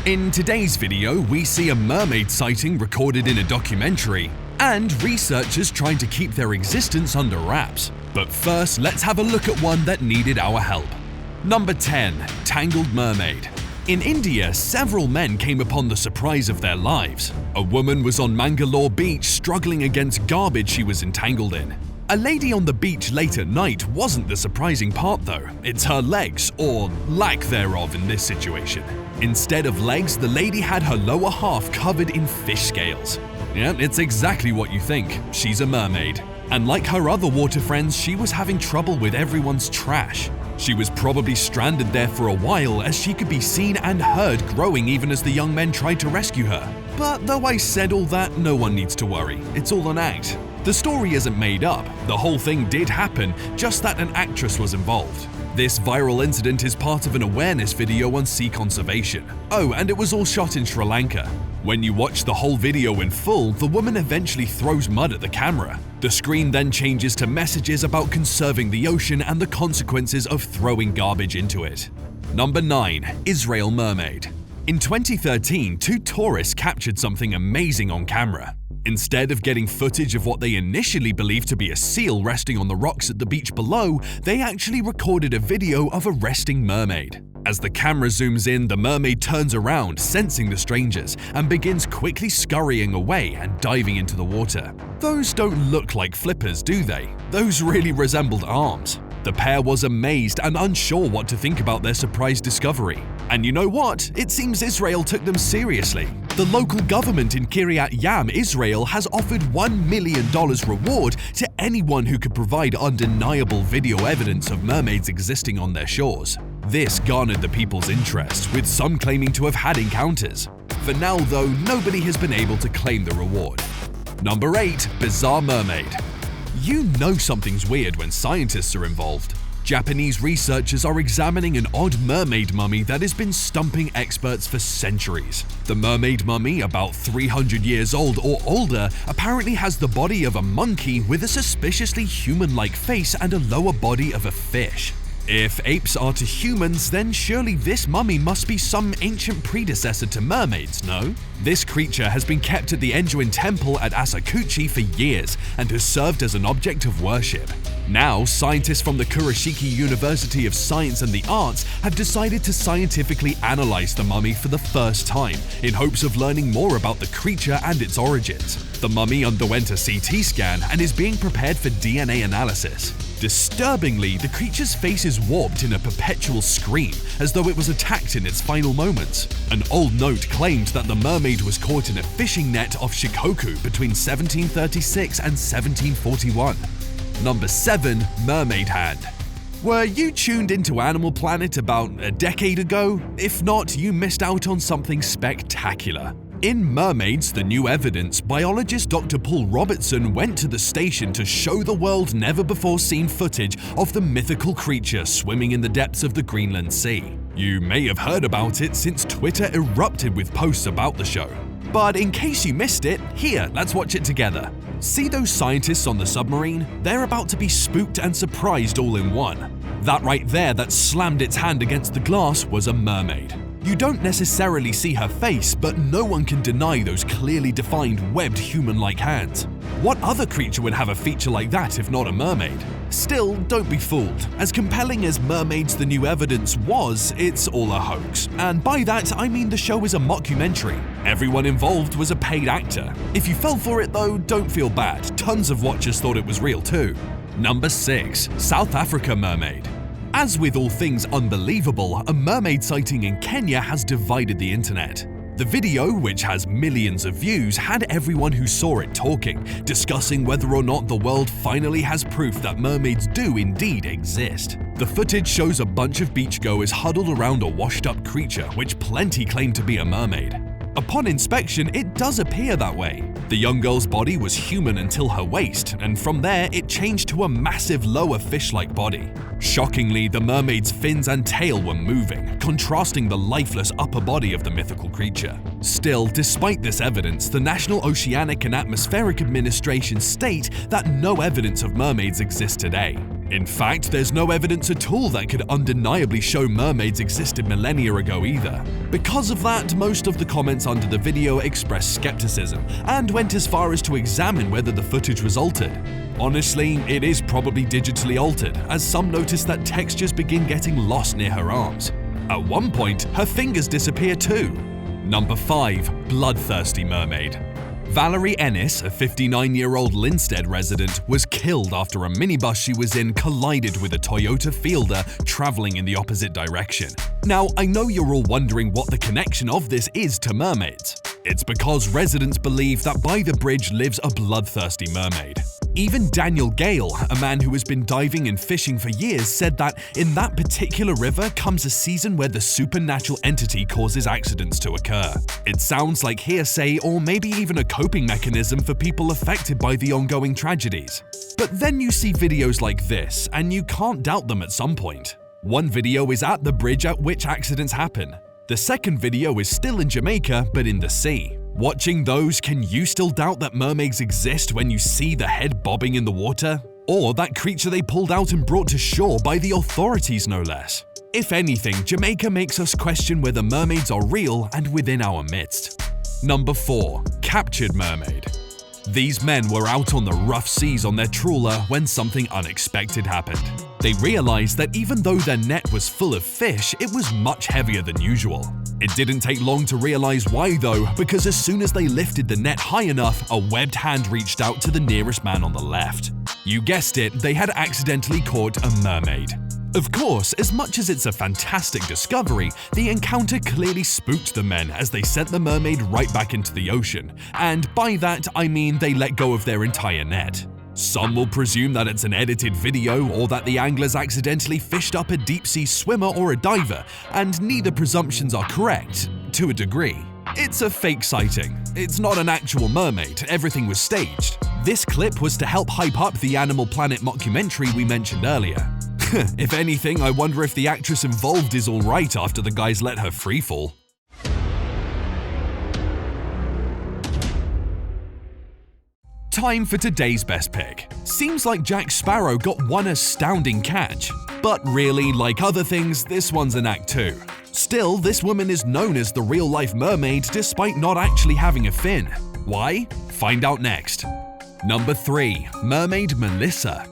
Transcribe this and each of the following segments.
In today's video, we see a mermaid sighting recorded in a documentary and researchers trying to keep their existence under wraps. But first, let's have a look at one that needed our help. Number 10. Tangled Mermaid. In India, several men came upon the surprise of their lives. A woman was on Mangalore beach struggling against garbage she was entangled in. A lady on the beach late at night wasn't the surprising part though, it's her legs, or lack thereof in this situation. Instead of legs, the lady had her lower half covered in fish scales. Yeah, it's exactly what you think, she's a mermaid. And like her other water friends, she was having trouble with everyone's trash. She was probably stranded there for a while as she could be seen and heard growing even as the young men tried to rescue her. But though I said all that, no one needs to worry, it's all an act. The story isn't made up, the whole thing did happen, just that an actress was involved. This viral incident is part of an awareness video on sea conservation. Oh, and it was all shot in Sri Lanka. When you watch the whole video in full, the woman eventually throws mud at the camera. The screen then changes to messages about conserving the ocean and the consequences of throwing garbage into it. Number 9. Israel Mermaid. In 2013, two tourists captured something amazing on camera. Instead of getting footage of what they initially believed to be a seal resting on the rocks at the beach below, they actually recorded a video of a resting mermaid. As the camera zooms in, the mermaid turns around, sensing the strangers, and begins quickly scurrying away and diving into the water. Those don't look like flippers, do they? Those really resembled arms. The pair was amazed and unsure what to think about their surprise discovery. And you know what? It seems Israel took them seriously. The local government in Kiryat Yam, Israel, has offered $1 million reward to anyone who could provide undeniable video evidence of mermaids existing on their shores. This garnered the people's interest, with some claiming to have had encounters. For now, though, nobody has been able to claim the reward. Number 8. Bizarre Mermaid. You know something's weird when scientists are involved. Japanese researchers are examining an odd mermaid mummy that has been stumping experts for centuries. The mermaid mummy, about 300 years old or older, apparently has the body of a monkey with a suspiciously human-like face and a lower body of a fish. If apes are to humans, then surely this mummy must be some ancient predecessor to mermaids, no? This creature has been kept at the Enjuin Temple at Asakuchi for years and has served as an object of worship. Now, scientists from the Kurashiki University of Science and the Arts have decided to scientifically analyze the mummy for the first time in hopes of learning more about the creature and its origins. The mummy underwent a CT scan and is being prepared for DNA analysis. Disturbingly, the creature's face is warped in a perpetual scream, as though it was attacked in its final moments. An old note claimed that the mermaid was caught in a fishing net off Shikoku between 1736 and 1741. Number 7. Mermaid Hand. Were you tuned into Animal Planet about a decade ago? If not, you missed out on something spectacular. In Mermaids, the New Evidence, biologist Dr. Paul Robertson went to the station to show the world never-before-seen footage of the mythical creature swimming in the depths of the Greenland Sea. You may have heard about it since Twitter erupted with posts about the show. But in case you missed it, here, let's watch it together. See those scientists on the submarine? They're about to be spooked and surprised all in one. That right there that slammed its hand against the glass was a mermaid. You don't necessarily see her face, but no one can deny those clearly defined webbed human-like hands. What other creature would have a feature like that if not a mermaid? Still, don't be fooled. As compelling as Mermaids: The New Evidence was, it's all a hoax. And by that, I mean the show is a mockumentary. Everyone involved was a paid actor. If you fell for it though, don't feel bad. Tons of watchers thought it was real too. Number 6. South Africa Mermaid. As with all things unbelievable, a mermaid sighting in Kenya has divided the internet. The video, which has millions of views, had everyone who saw it talking, discussing whether or not the world finally has proof that mermaids do indeed exist. The footage shows a bunch of beachgoers huddled around a washed-up creature, which plenty claim to be a mermaid. Upon inspection, it does appear that way. The young girl's body was human until her waist, and from there it changed to a massive lower fish-like body. Shockingly, the mermaid's fins and tail were moving, contrasting the lifeless upper body of the mythical creature. Still, despite this evidence, the National Oceanic and Atmospheric Administration state that no evidence of mermaids exists today. In fact, there's no evidence at all that could undeniably show mermaids existed millennia ago either. Because of that, most of the comments under the video expressed skepticism and went as far as to examine whether the footage was altered. Honestly, it is probably digitally altered, as some noticed that textures begin getting lost near her arms. At one point, her fingers disappear too. Number 5. Bloodthirsty Mermaid. Valerie Ennis, a 59-year-old Linstead resident, was killed after a minibus she was in collided with a Toyota Fielder traveling in the opposite direction. Now, I know you're all wondering what the connection of this is to mermaids. It's because residents believe that by the bridge lives a bloodthirsty mermaid. Even Daniel Gale, a man who has been diving and fishing for years, said that in that particular river comes a season where the supernatural entity causes accidents to occur. It sounds like hearsay or maybe even a coping mechanism for people affected by the ongoing tragedies. But then you see videos like this, and you can't doubt them at some point. One video is at the bridge at which accidents happen. The second video is still in Jamaica, but in the sea. Watching those, can you still doubt that mermaids exist when you see the head bobbing in the water? Or that creature they pulled out and brought to shore by the authorities, no less? If anything, Jamaica makes us question whether mermaids are real and within our midst. Number 4. Captured Mermaid. These men were out on the rough seas on their trawler when something unexpected happened. They realized that even though their net was full of fish, it was much heavier than usual. It didn't take long to realize why though, because as soon as they lifted the net high enough, a webbed hand reached out to the nearest man on the left. You guessed it, they had accidentally caught a mermaid. Of course, as much as it's a fantastic discovery, the encounter clearly spooked the men as they sent the mermaid right back into the ocean, and by that I mean they let go of their entire net. Some will presume that it's an edited video or that the anglers accidentally fished up a deep-sea swimmer or a diver, and neither presumptions are correct, to a degree. It's a fake sighting. It's not an actual mermaid, everything was staged. This clip was to help hype up the Animal Planet mockumentary we mentioned earlier. If anything, I wonder if the actress involved is alright after the guys let her freefall. Time for today's best pick. Seems like Jack Sparrow got one astounding catch. But really, like other things, this one's an act too. Still, this woman is known as the real-life mermaid despite not actually having a fin. Why? Find out next. Number 3. Mermaid Melissa.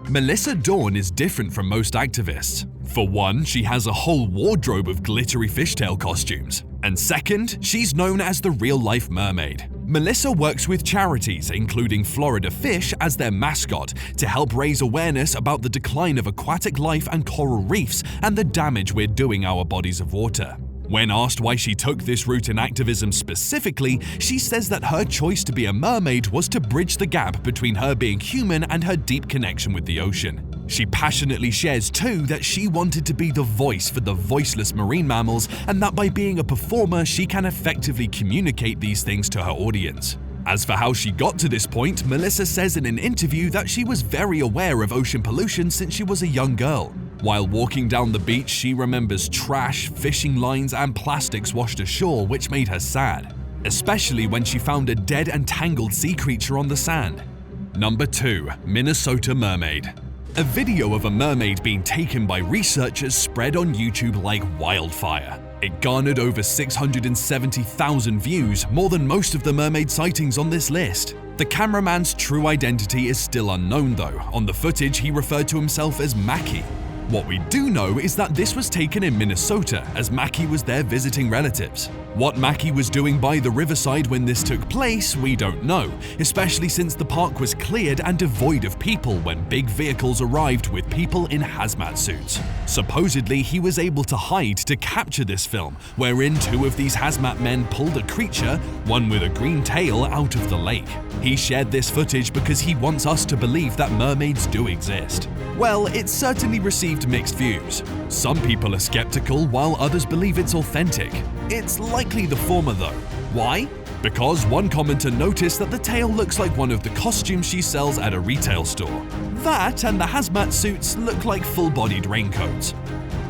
Melissa Dawn is different from most activists. For one, she has a whole wardrobe of glittery fishtail costumes. And second, she's known as the real-life mermaid. Melissa works with charities, including Florida Fish, as their mascot, to help raise awareness about the decline of aquatic life and coral reefs and the damage we're doing our bodies of water. When asked why she took this route in activism specifically, she says that her choice to be a mermaid was to bridge the gap between her being human and her deep connection with the ocean. She passionately shares too that she wanted to be the voice for the voiceless marine mammals, and that by being a performer she can effectively communicate these things to her audience. As for how she got to this point, Melissa says in an interview that she was very aware of ocean pollution since she was a young girl. While walking down the beach, she remembers trash, fishing lines, and plastics washed ashore, which made her sad, especially when she found a dead and tangled sea creature on the sand. Number 2. Minnesota Mermaid. A video of a mermaid being taken by researchers spread on YouTube like wildfire. It garnered over 670,000 views, more than most of the mermaid sightings on this list. The cameraman's true identity is still unknown though. On the footage, he referred to himself as Mackie. What we do know is that this was taken in Minnesota, as Mackie was there visiting relatives. What Mackie was doing by the riverside when this took place, we don't know, especially since the park was cleared and devoid of people when big vehicles arrived with people in hazmat suits. Supposedly, he was able to hide to capture this film, wherein 2 of these hazmat men pulled a creature, one with a green tail, out of the lake. He shared this footage because he wants us to believe that mermaids do exist. Well, it certainly received mixed views. Some people are skeptical while others believe it's authentic. It's likely the former though. Why? Because one commenter noticed that the tail looks like one of the costumes she sells at a retail store. That and the hazmat suits look like full-bodied raincoats.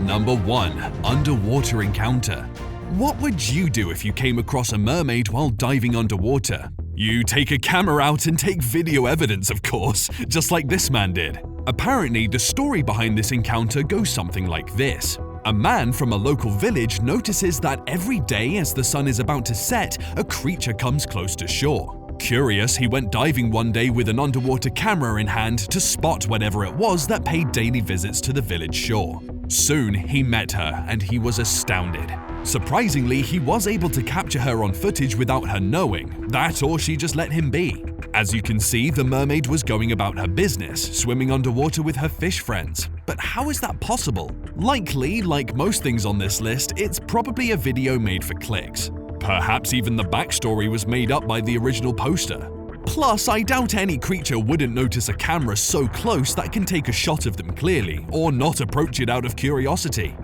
Number 1. Underwater Encounter. What would you do if you came across a mermaid while diving underwater? You take a camera out and take video evidence, of course, just like this man did. Apparently, the story behind this encounter goes something like this. A man from a local village notices that every day as the sun is about to set, a creature comes close to shore. Curious, he went diving one day with an underwater camera in hand to spot whatever it was that paid daily visits to the village shore. Soon, he met her and he was astounded. Surprisingly, he was able to capture her on footage without her knowing, that or she just let him be. As you can see, the mermaid was going about her business, swimming underwater with her fish friends. But how is that possible? Likely, like most things on this list, it's probably a video made for clicks. Perhaps even the backstory was made up by the original poster. Plus, I doubt any creature wouldn't notice a camera so close that can take a shot of them clearly, or not approach it out of curiosity.